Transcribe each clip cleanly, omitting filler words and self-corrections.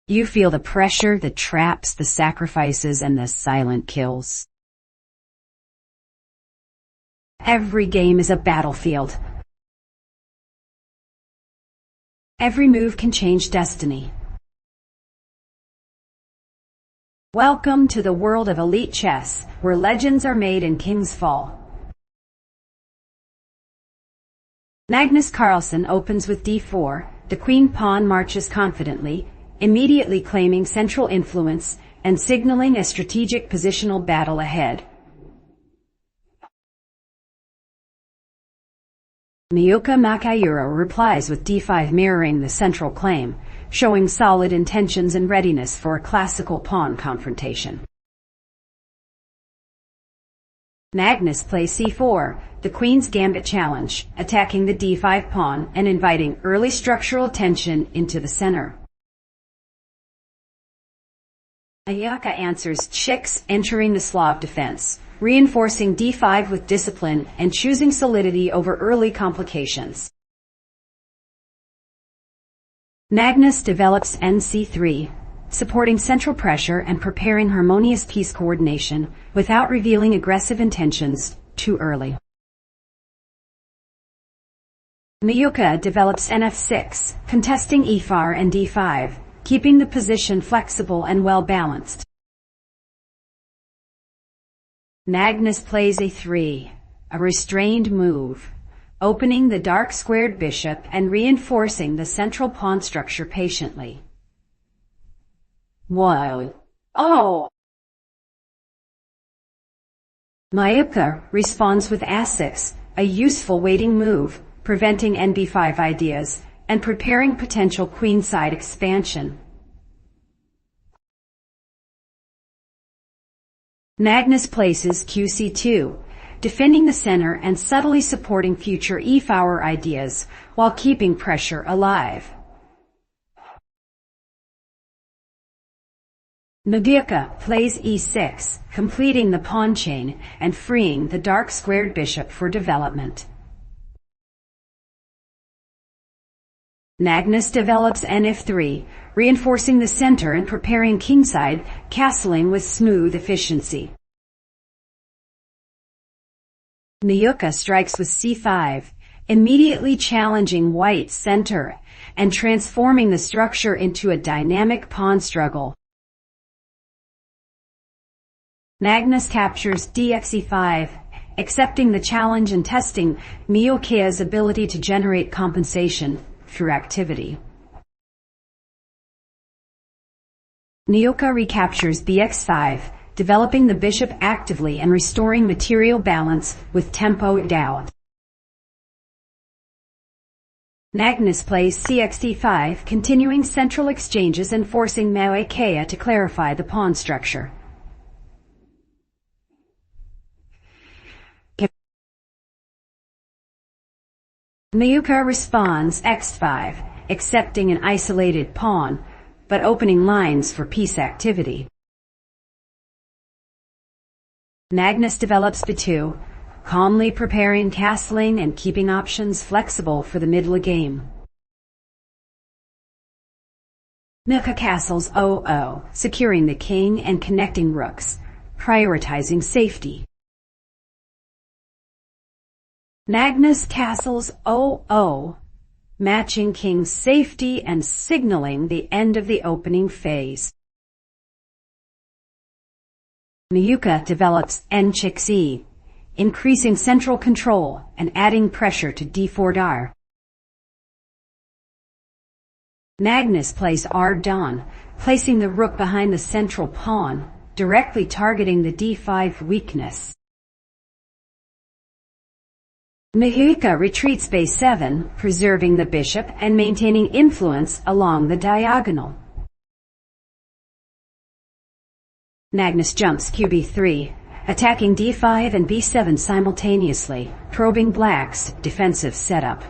You feel the pressure, the traps, the sacrifices, and the silent kills. Every game is a battlefield. Every move can change destiny. Welcome to the world of elite chess, where legends are made and kings fall. Magnus Carlsen opens with d4, the queen-pawn marches confidently, immediately claiming central influence and signaling a strategic positional battle ahead. Miyuka Makayura replies with d5, mirroring the central claim, showing solid intentions and readiness for a classical pawn confrontation. Magnus plays c4, the queen's gambit challenge, attacking the d5 pawn and inviting early structural tension into the center. Ayaka answers checks, entering the Slav defense, reinforcing d5 with discipline and choosing solidity over early complications. Magnus develops nc3, supporting central pressure and preparing harmonious piece coordination without revealing aggressive intentions too early. Miyuka develops nf6, contesting e4 and d5, keeping the position flexible and well-balanced. Magnus plays a3, a restrained move, opening the dark squared bishop and reinforcing the central pawn structure patiently. Wow. Oh! Miyuka responds with a6, a useful waiting move, preventing nb5 ideas and preparing potential queenside expansion. Magnus places qc2, defending the center and subtly supporting future e4 ideas while keeping pressure alive. Miyuka plays e6, completing the pawn chain and freeing the dark squared bishop for development. Magnus develops nf3, reinforcing the center and preparing kingside castling with smooth efficiency. Miyuka strikes with c5, immediately challenging white's center and transforming the structure into a dynamic pawn struggle. Magnus captures dxe5, accepting the challenge and testing Miyuka's ability to generate compensation through activity. Miyuka recaptures bx5, developing the bishop actively and restoring material balance with tempo down. Magnus plays cxd5, continuing central exchanges and forcing Miyuka to clarify the pawn structure. Miyuka responds x5, accepting an isolated pawn, but opening lines for piece activity. Magnus develops b2, calmly preparing castling and keeping options flexible for the middle game. Miyuka castles o0, securing the king and connecting rooks, prioritizing safety. Magnus castles o0, matching king's safety and signaling the end of the opening phase. Miyuka develops n-check-c, increasing central control and adding pressure to d4 dar. Magnus plays r-don, placing the rook behind the central pawn, directly targeting the d5 weakness. Miyuka retreats b7, preserving the bishop and maintaining influence along the diagonal. Magnus jumps qb3, attacking d5 and b7 simultaneously, probing black's defensive setup.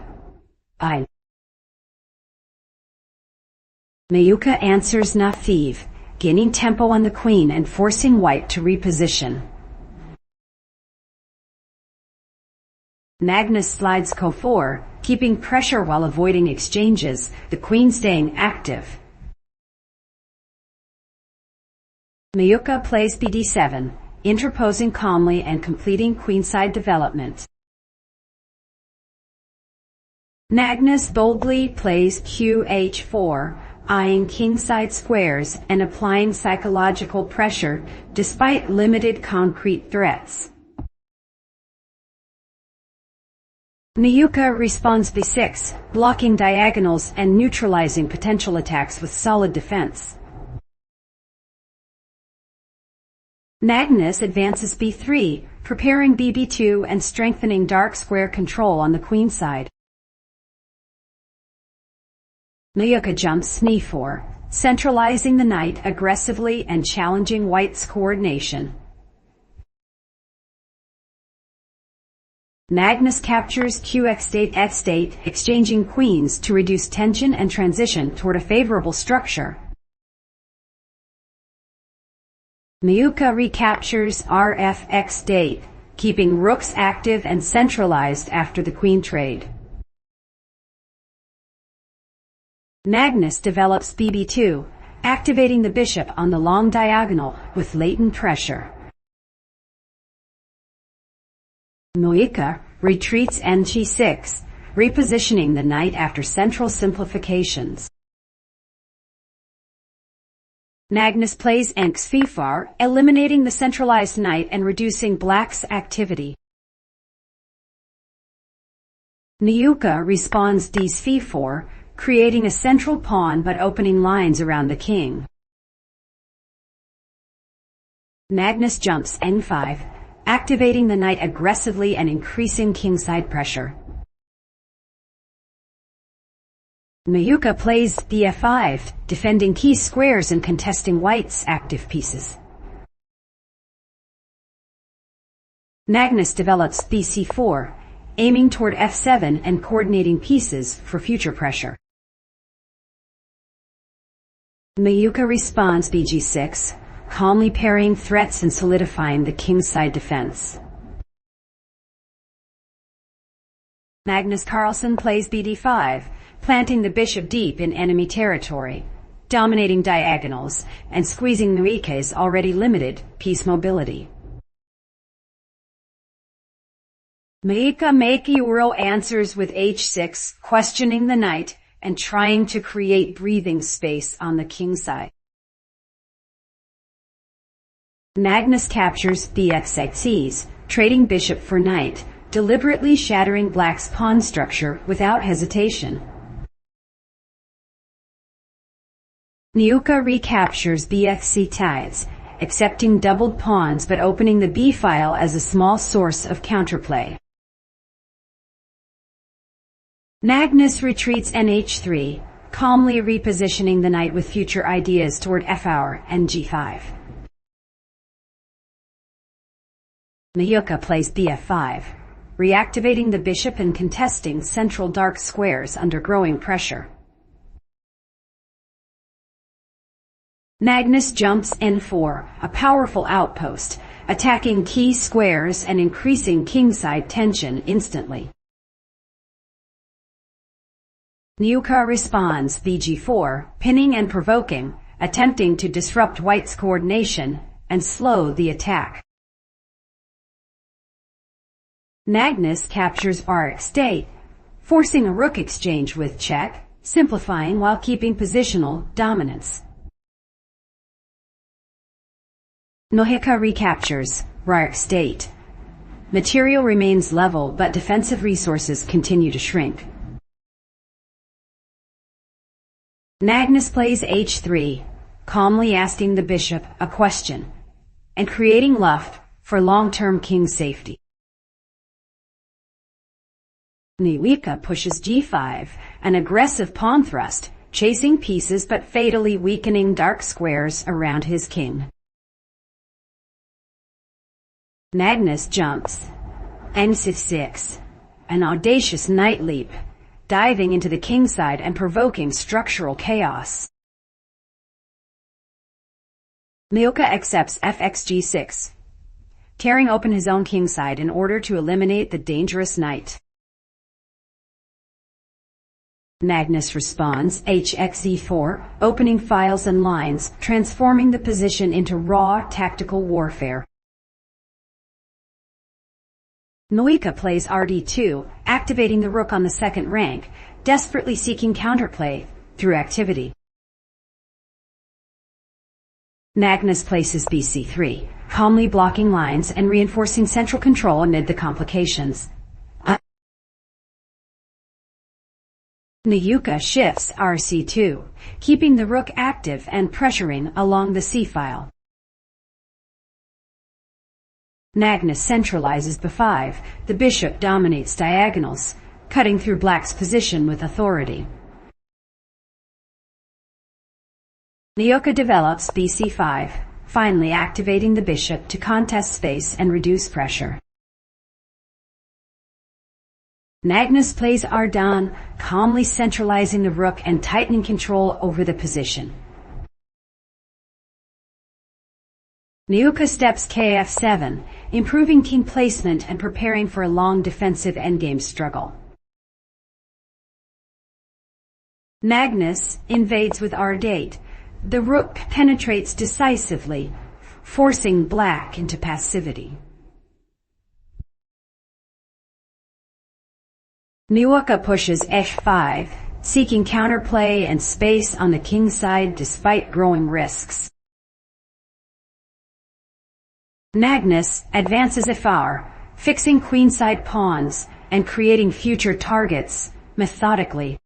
Miyuka answers na5, gaining tempo on the queen and forcing white to reposition. Magnus slides co4, keeping pressure while avoiding exchanges, the queen staying active. Mayuka plays bd7, interposing calmly and completing queenside development. Magnus boldly plays qh4, eyeing kingside squares and applying psychological pressure despite limited concrete threats. Mayuka responds b6, blocking diagonals and neutralizing potential attacks with solid defense. Magnus advances b3, preparing bb2 and strengthening dark square control on the queen side. Mayuka jumps e4, centralizing the knight aggressively and challenging white's coordination. Magnus captures qx8 x8, exchanging queens to reduce tension and transition toward a favorable structure. Mayuka recaptures rfx8, keeping rooks active and centralized after the queen trade. Magnus develops bb2, activating the bishop on the long diagonal with latent pressure. Mayuka retreats ng6, repositioning the knight after central simplifications. Magnus plays x4, eliminating the centralized knight and reducing black's activity. Mayuka responds d4, creating a central pawn but opening lines around the king. Magnus jumps n5, activating the knight aggressively and increasing kingside pressure. Mayuka plays df5, defending key squares and contesting white's active pieces. Magnus develops bc4, aiming toward f7 and coordinating pieces for future pressure. Mayuka responds bg6, calmly parrying threats and solidifying the kingside defense. Magnus Carlsen plays bd5, planting the bishop deep in enemy territory, dominating diagonals, and squeezing Mayuka's already limited piece mobility. Mayuka answers with h6, questioning the knight and trying to create breathing space on the king side. Magnus captures bx6, trading bishop for knight, deliberately shattering black's pawn structure without hesitation. Mayuka recaptures bxc ties, accepting doubled pawns but opening the b-file as a small source of counterplay. Magnus retreats nh3, calmly repositioning the knight with future ideas toward f-hour and g5. Mayuka plays bf5, reactivating the bishop and contesting central dark squares under growing pressure. Magnus jumps n4, a powerful outpost, attacking key squares and increasing kingside tension instantly. Mayuka responds bg4, pinning and provoking, attempting to disrupt white's coordination and slow the attack. Magnus captures rx8, forcing a rook exchange with check, simplifying while keeping positional dominance. Mayuka recaptures rx8. Material remains level, but defensive resources continue to shrink. Magnus plays h3, calmly asking the bishop a question, and creating luff for long-term king safety. Mayuka pushes g5, an aggressive pawn thrust, chasing pieces but fatally weakening dark squares around his king. Magnus jumps n6, an audacious knight leap, diving into the kingside and provoking structural chaos. Mayuka accepts fxg6, tearing open his own kingside in order to eliminate the dangerous knight. Magnus responds hxe4, opening files and lines, transforming the position into raw tactical warfare. Magnus plays rd2, activating the rook on the second rank, desperately seeking counterplay through activity. Magnus places bc3, calmly blocking lines and reinforcing central control amid the complications. Magnus shifts rc2, keeping the rook active and pressuring along the c-file. Magnus centralizes b5, the bishop dominates diagonals, cutting through black's position with authority. Magnus develops bc5, finally activating the bishop to contest space and reduce pressure. Magnus plays r-dan, calmly centralizing the rook and tightening control over the position. Magnus steps kf7, improving king placement and preparing for a long defensive endgame struggle. Magnus invades with r8. The rook penetrates decisively, forcing black into passivity. Magnus pushes h5, seeking counterplay and space on the king's side despite growing risks. Magnus advances f4, fixing queenside pawns and creating future targets methodically.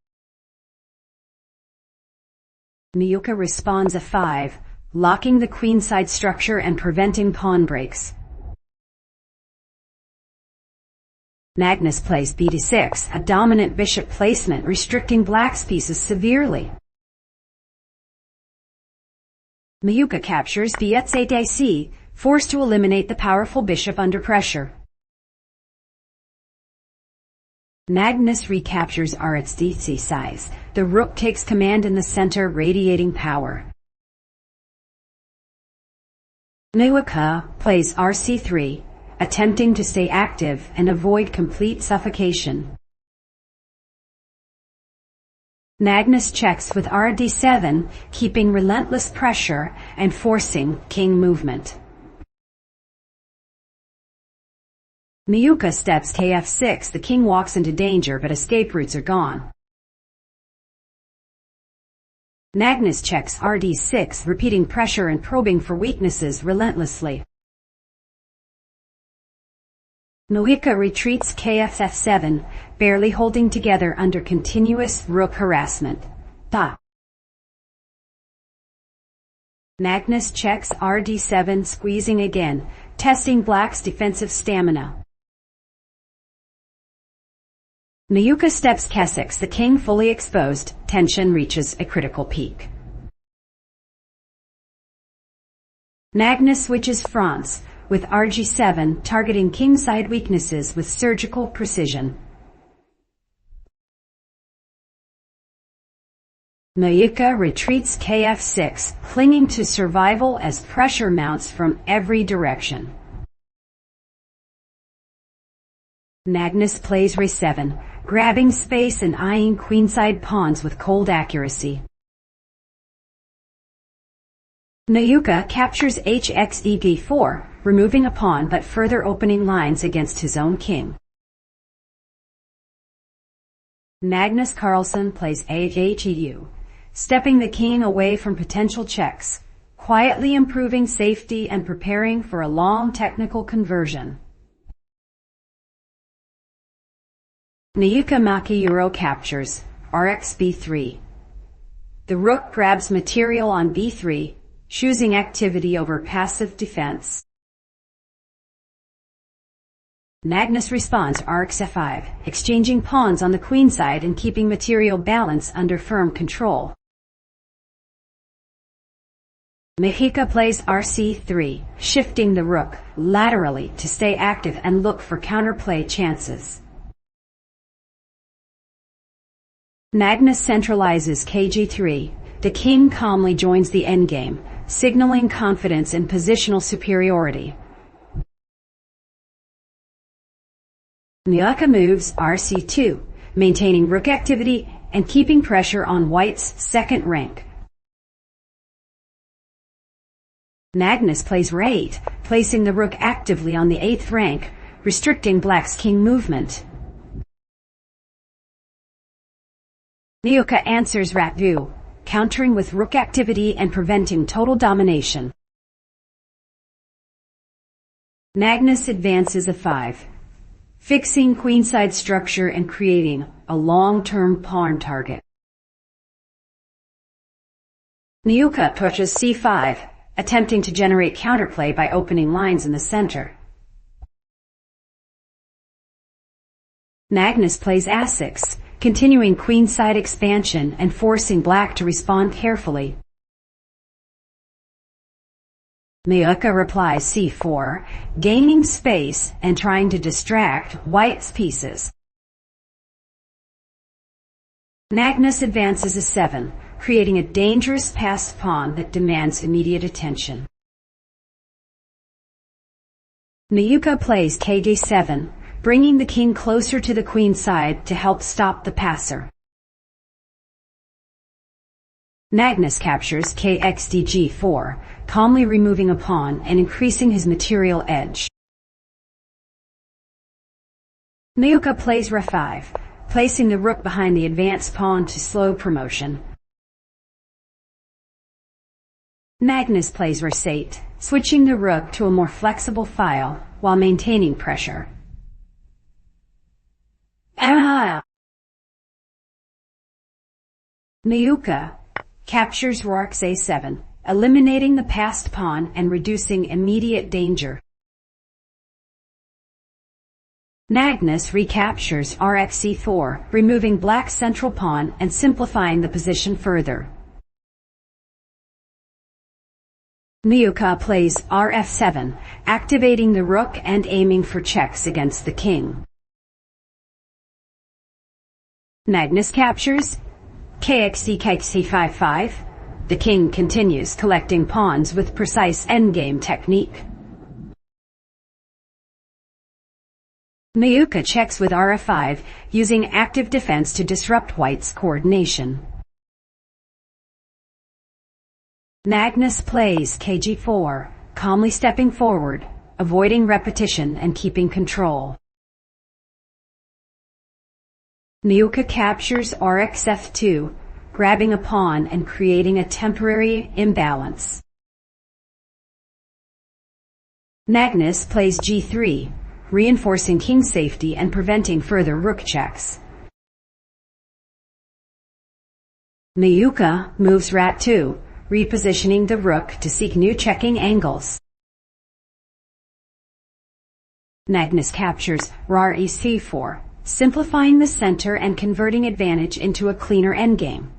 Magnus responds f5, locking the queenside structure and preventing pawn breaks. Magnus plays b6, a dominant bishop placement restricting black's pieces severely. Magnus captures b8c, forced to eliminate the powerful bishop under pressure. Magnus recaptures r8c size. The rook takes command in the center, radiating power. Magnus plays rc3, attempting to stay active and avoid complete suffocation. Magnus checks with rd7, keeping relentless pressure and forcing king movement. Magnus steps kf6, the king walks into danger but escape routes are gone. Magnus checks rd6, repeating pressure and probing for weaknesses relentlessly. Magnus retreats kf7, barely holding together under continuous rook harassment. Magnus checks rd7, squeezing again, testing black's defensive stamina. Magnus steps k6, the king fully exposed, tension reaches a critical peak. Magnus switches fronts, with rg7 targeting kingside weaknesses with surgical precision. Magnus retreats kf6, clinging to survival as pressure mounts from every direction. Magnus plays re7, grabbing space and eyeing queenside pawns with cold accuracy. Magnus captures hxe4, removing a pawn but further opening lines against his own king. Magnus Carlsen plays aheu, stepping the king away from potential checks, quietly improving safety and preparing for a long technical conversion. Magnus Maki captures rxb3. The rook grabs material on b3, choosing activity over passive defense. Magnus responds rxf5, exchanging pawns on the queenside and keeping material balance under firm control. Magnus plays rc3, shifting the rook laterally to stay active and look for counterplay chances. Magnus centralizes kg3. The king calmly joins the endgame, signaling confidence and positional superiority. Magnus moves rc2, maintaining rook activity and keeping pressure on white's second rank. Magnus plays r8, placing the rook actively on the 8th rank, restricting black's king movement. Niuka answers rat2, countering with rook activity and preventing total domination. Magnus advances a5, fixing queenside structure and creating a long-term pawn target. Niuka pushes c5, attempting to generate counterplay by opening lines in the center. Magnus plays a6, continuing queenside expansion and forcing black to respond carefully. Niuka replies c4, gaining space and trying to distract white's pieces. Magnus advances a7, creating a dangerous passed pawn that demands immediate attention. Niuka plays kd7, bringing the king closer to the queen side to help stop the passer. Magnus captures kxdg4, calmly removing a pawn and increasing his material edge. Niuka plays r5, placing the rook behind the advanced pawn to slow promotion. Magnus plays r8, switching the rook to a more flexible file while maintaining pressure. Niuka captures rx a7, eliminating the passed pawn and reducing immediate danger. Magnus recaptures rx c4, removing black's central pawn and simplifying the position further. Niuka plays rf7, activating the rook and aiming for checks against the king. Magnus captures kxc5-5. The king continues collecting pawns with precise endgame technique. Niuka checks with rf5, using active defense to disrupt white's coordination. Magnus plays kg4, calmly stepping forward, avoiding repetition and keeping control. Niuka captures rx f2, grabbing a pawn and creating a temporary imbalance. Magnus plays g3, reinforcing king safety and preventing further rook checks. Niuka moves rat2, repositioning the rook to seek new checking angles. Magnus captures rar e4, simplifying the center and converting advantage into a cleaner endgame.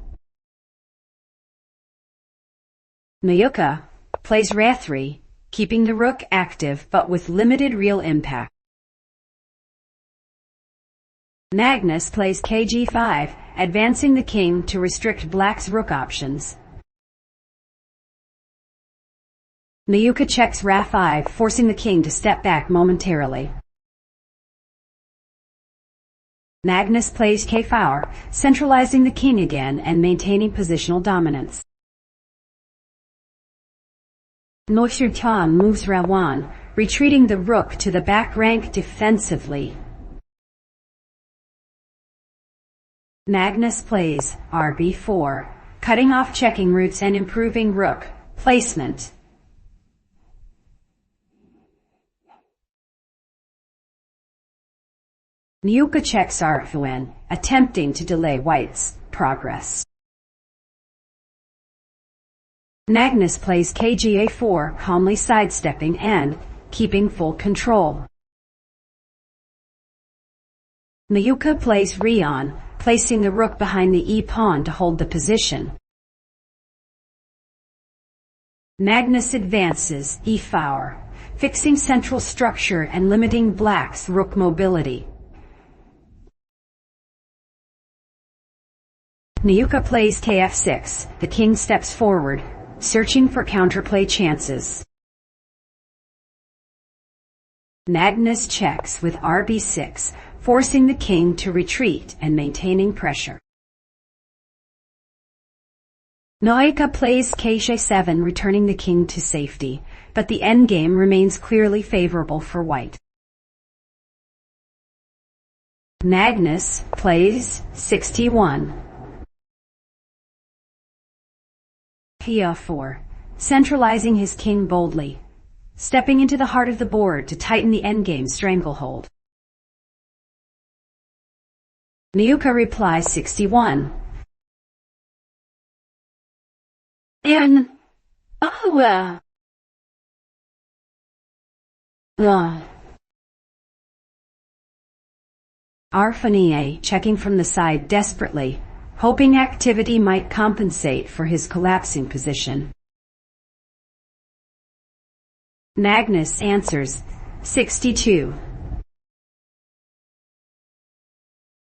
Niuka plays ra3, keeping the rook active but with limited real impact. Magnus plays kg5, advancing the king to restrict black's rook options. Niuka checks ra5, forcing the king to step back momentarily. Magnus plays k4, centralizing the king again and maintaining positional dominance. Noshirtan moves ra1, retreating the rook to the back rank defensively. Magnus plays rb4, cutting off checking routes and improving rook placement. Niuka checks r1, attempting to delay white's progress. Magnus plays kga4, calmly sidestepping and keeping full control. Niuka plays re-on, placing the rook behind the e-pawn to hold the position. Magnus advances e4, fixing central structure and limiting black's rook mobility. Niuka plays kf6. The king steps forward, searching for counterplay chances. Magnus checks with rb6, forcing the king to retreat and maintaining pressure. Naika plays K7, returning the king to safety, but the endgame remains clearly favorable for white. Magnus plays 61. P4, centralizing his king boldly, stepping into the heart of the board to tighten the endgame stranglehold. Niuka replies 61. And Arfanie checking from the side desperately, hoping activity might compensate for his collapsing position. Magnus answers 62.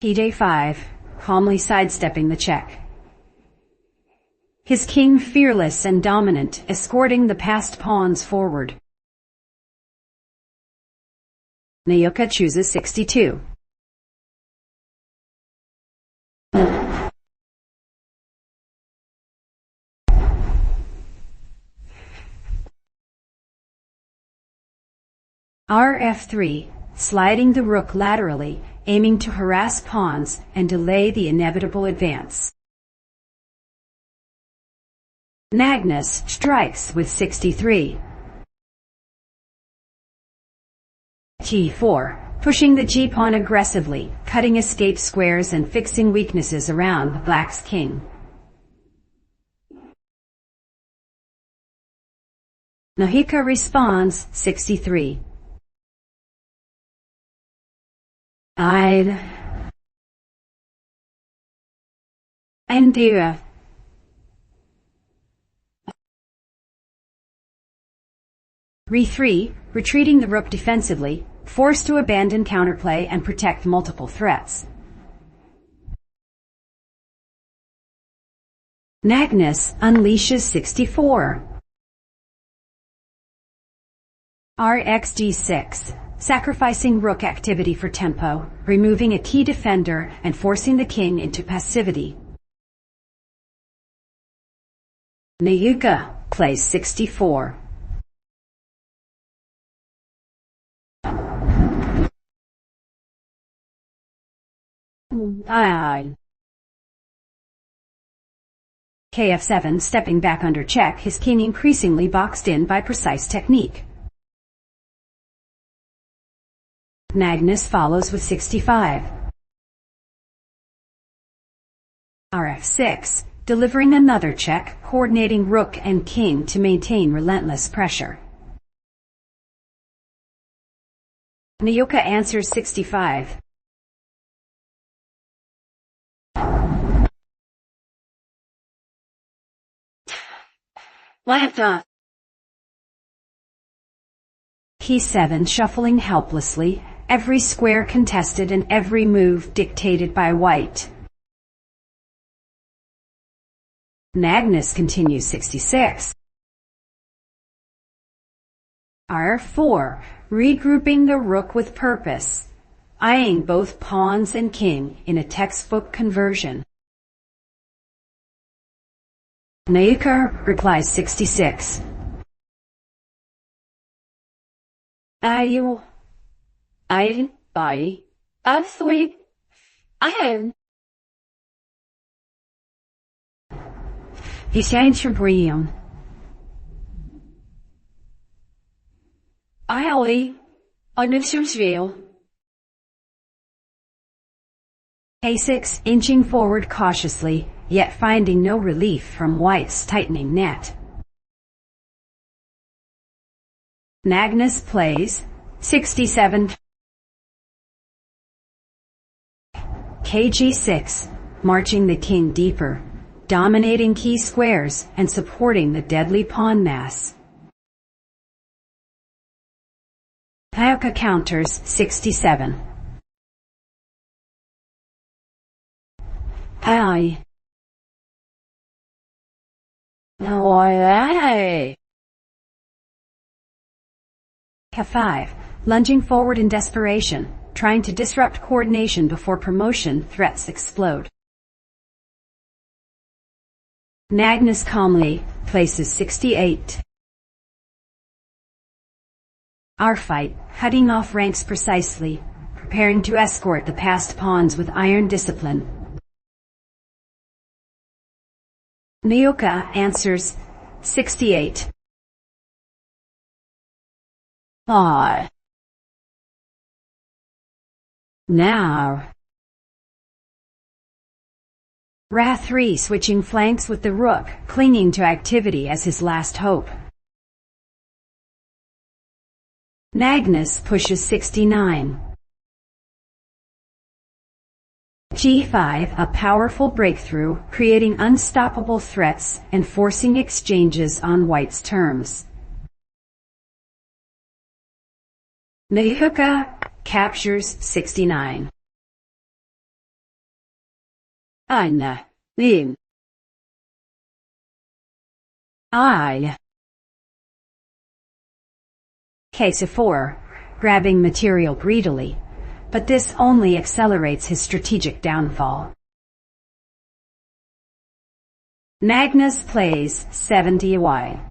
PJ5, calmly sidestepping the check. His king fearless and dominant, escorting the passed pawns forward. Niuka chooses 62. Rf3, sliding the rook laterally, aiming to harass pawns and delay the inevitable advance. Magnus strikes with 63. G4, pushing the g-pawn aggressively, cutting escape squares and fixing weaknesses around the black's king. Nahika responds 63. Endura. Re3, retreating the rook defensively, forced to abandon counterplay and protect multiple threats. Magnus unleashes 64. Rxg6, sacrificing rook activity for tempo, removing a key defender and forcing the king into passivity. Niuka plays 64. Kf7, stepping back under check, his king increasingly boxed in by precise technique. Magnus follows with 65. Rf6, delivering another check, coordinating rook and king to maintain relentless pressure. Niuka answers 65. P7, shuffling helplessly, every square contested and every move dictated by white. Magnus continues 66. R4, regrouping the rook with purpose, eyeing both pawns and king in a textbook conversion. Niuka replies 66. A6, inching forward cautiously, yet finding no relief from white's tightening net. Magnus plays 67. Kg6, marching the king deeper, dominating key squares and supporting the deadly pawn mass. Niuka counters 67. K5, lunging forward in desperation, trying to disrupt coordination before promotion threats explode. Magnus calmly places 68. Our fight, cutting off ranks precisely, preparing to escort the passed pawns with iron discipline. Niuka answers 68. Ah. Now. Ra3 switching flanks with the rook, clinging to activity as his last hope. Magnus pushes 69. G5, a powerful breakthrough, creating unstoppable threats and forcing exchanges on white's terms. Nihuka captures 69. Aina, in. I. Case 4, grabbing material greedily, but this only accelerates his strategic downfall. Magnus plays 70 wide.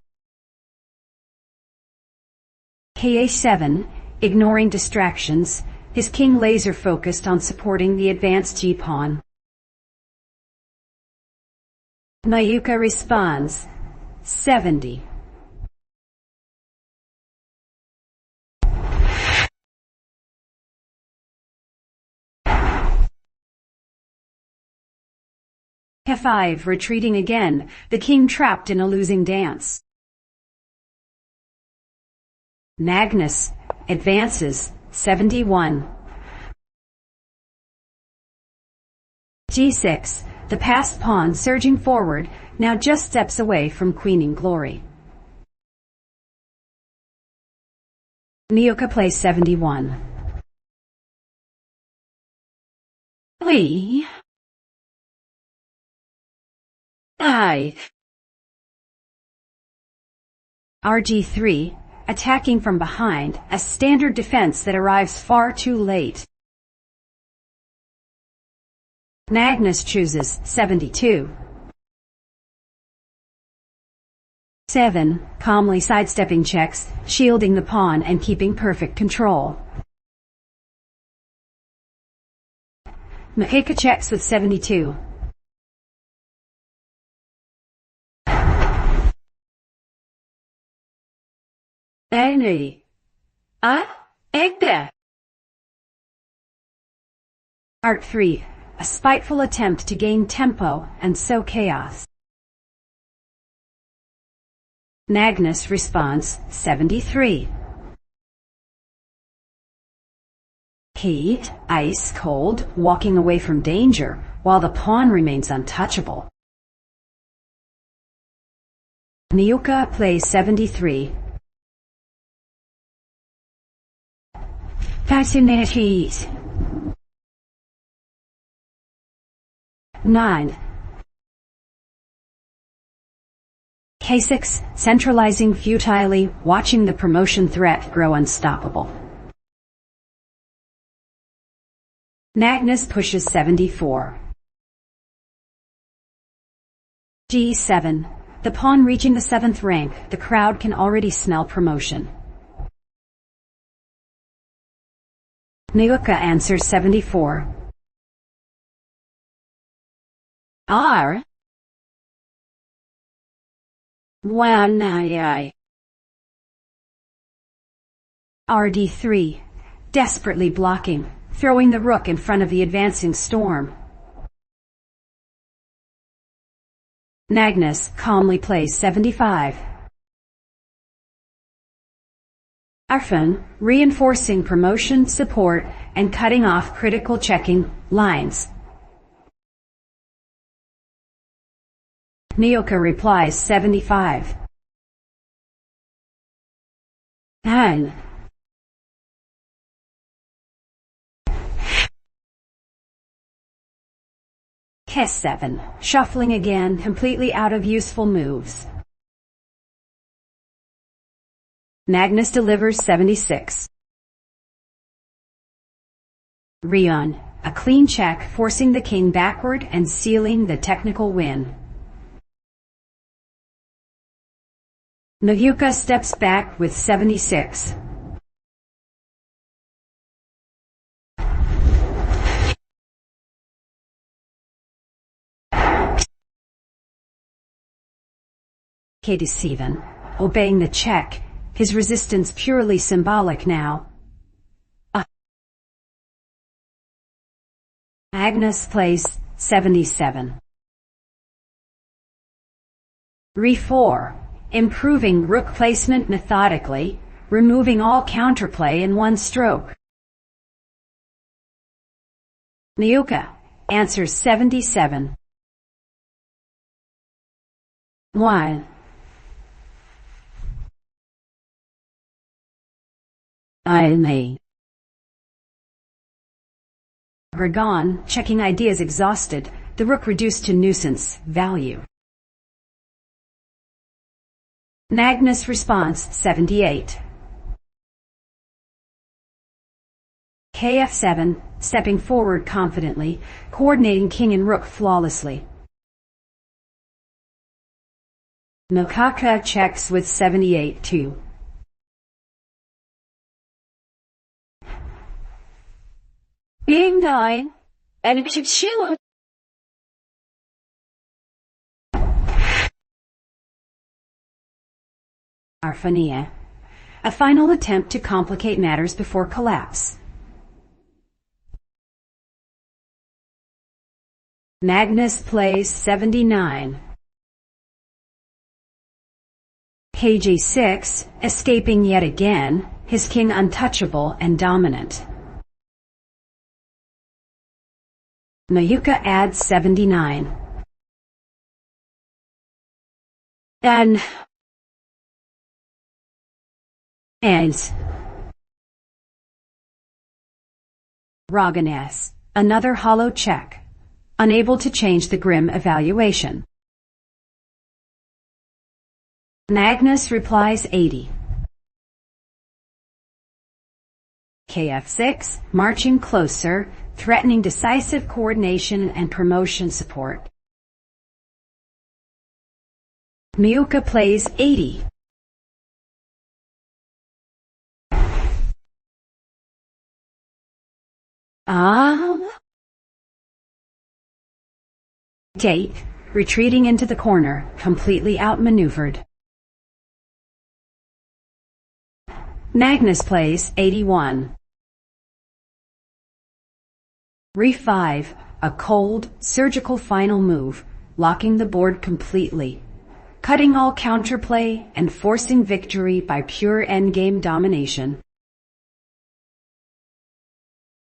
Ka7, ignoring distractions, his king laser focused on supporting the advanced g-pawn. Niuka responds 70. F5, retreating again, the king trapped in a losing dance. Magnus advances 71. G6, the passed pawn surging forward, now just steps away from queening glory. Niuka plays 71. Lee. I. RG3, attacking from behind, a standard defense that arrives far too late. Magnus chooses 72. 7, calmly sidestepping checks, shielding the pawn and keeping perfect control. Mahika checks with 72. Any. Egde. Art 3, a spiteful attempt to gain tempo and sow chaos. Magnus responds 73. Heat, ice cold, walking away from danger, while the pawn remains untouchable. Niuka plays 73. Fascinates. 9. K6, centralizing futilely, watching the promotion threat grow unstoppable. Magnus pushes 74. G7, the pawn reaching the 7th rank, the crowd can already smell promotion. Niuka answers 74. R. Wanai. RD3, desperately blocking, throwing the rook in front of the advancing storm. Magnus calmly plays 75. Arfan, reinforcing promotion, support, and cutting off critical checking lines. Niuka replies 75. Han. K7, shuffling again, completely out of useful moves. Magnus delivers 76. Rion, a clean check forcing the king backward and sealing the technical win. Maguka steps back with 76. K7, obeying the check, his resistance purely symbolic now. Magnus plays 77. Re4, improving rook placement methodically, removing all counterplay in one stroke. Maguka answers 77. 1. I Ragon, checking ideas exhausted, the rook reduced to nuisance value. Magnus response 78. Kf7, stepping forward confidently, coordinating king and rook flawlessly. Maguka checks with 78 too. Being 9, and Arfania, a final attempt to complicate matters before collapse. Magnus plays 79. Kg6, escaping yet again, his king untouchable and dominant. Maguka adds 79. And Raganes, another hollow check, unable to change the grim evaluation. Magnus replies 80. Kf6, marching closer, threatening decisive coordination and promotion support. Maguka plays 80. Date, retreating into the corner, completely outmaneuvered. Magnus plays 81. Re5, a cold, surgical final move, locking the board completely, cutting all counterplay and forcing victory by pure endgame domination.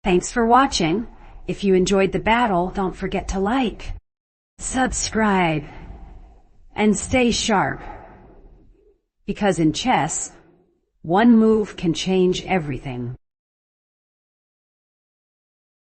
Thanks for watching. If you enjoyed the battle, don't forget to like, subscribe, and stay sharp. Because in chess, one move can change everything.